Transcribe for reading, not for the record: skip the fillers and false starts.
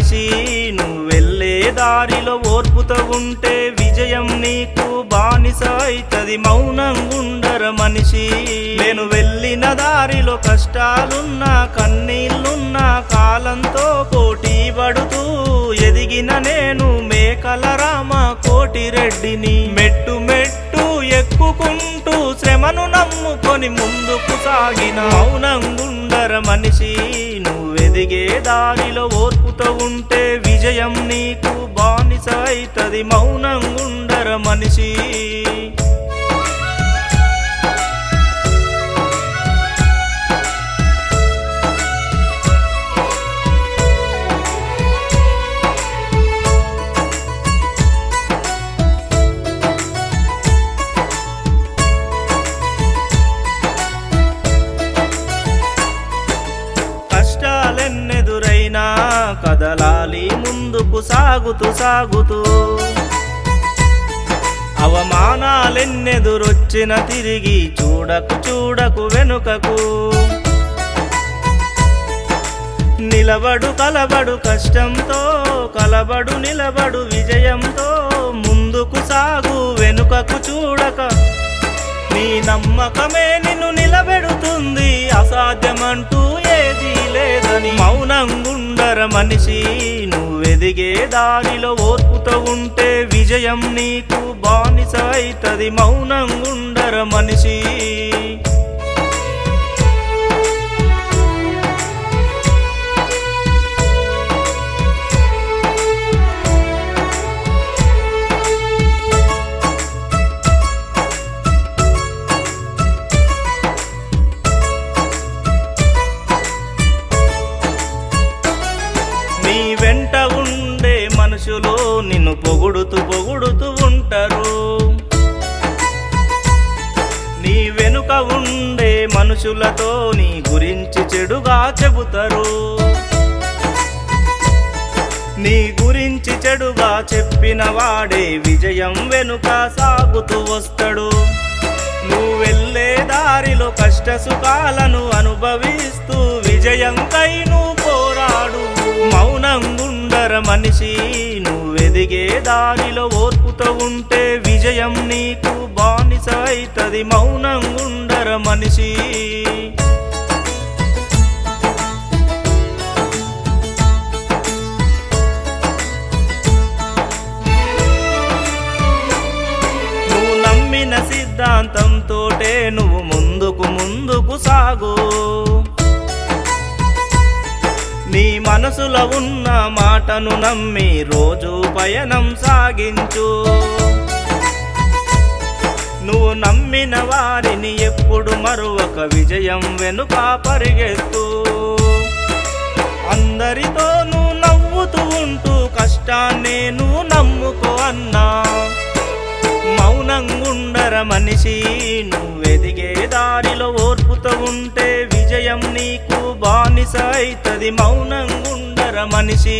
మనిషి నువ్వు వెళ్ళే దారిలో ఓర్పుతో ఉంటే విజయం నీకు బానిస అయితది మౌనంగుండర మనిషి నేను వెళ్ళిన దారిలో కష్టాలున్నా కన్నీళ్లున్నా కాలంతో పోటీ పడుతూ ఎదిగిన నేను మేకల రామ కోటిరెడ్డిని మెట్టు మెట్టు ఎక్కుకుంటూ శ్రమను నమ్ముకొని ముందుకు సాగిన మౌనంగుండర మనిషి నువ్వెదిగే దారిలో ఓర్పుతో ఉంటే విజయం నీకు బానిస అయితది మౌనంగుండర మనిషి కష్టాలెన్నెదురైనా కదలాలి ముందుకు సాగుతూ సాగుతూ అవమానాలెన్నెదురొచ్చిన తిరిగి చూడకు చూడకు వెనుకకు నిలబడు కలబడు కష్టంతో కలబడు నిలబడు విజయంతో ముందుకు సాగు వెనుకకు చూడక నీ నమ్మకమే నిన్ను నిలబెడుతుంది అసాధ్యమంటూ ఏదీ లేదని మౌనంగుండర మనిషి నువ్వెదిగే దారిలో ఓర్పుతో ఉంటే విజయం నీకు బానిస అయితది మౌనంగుండర మనిషి నీ వెంట ఉండే మనుషులు నిన్ను పొగుడుతూ పొగుడుతూ ఉంటారు నీ వెనుక ఉండే మనుషులతో నీ గురించి చెడుగా చెబుతారు నీ గురించి చెడుగా చెప్పిన వాడే విజయం వెనుక సాగుతూ వస్తాడు నువ్వు వెళ్ళే దారిలో కష్ట సుఖాలను అనుభవిస్తూ విజయంకై నువ్వు పోరాడు మౌనంగుండర మనిషి నువ్వెదిగే దారిలో ఓర్పుతో ఉంటే విజయం నీకు బానిస అయితది మౌనంగుండర మనిషి నువ్వు నమ్మిన సిద్ధాంతంతోటే నువ్వు ముందుకు సాగు నీ మనసులో ఉన్న మాటను నమ్మి రోజు పయనం సాగించు నువ్వు నమ్మిన వారిని ఎప్పుడు మరువక విజయం వెనుక పరిగెత్తు అందరితో నువ్వు నవ్వుతూ ఉంటూ కష్టాన్ని నువ్వు నమ్ముకో అన్నా మౌనంగుండర మనిషి నువ్వెదిగే దారిలో ఓర్పుతో ఉంటే విజయం నీకు బానిస అయితది మౌనంగుండర మనిషి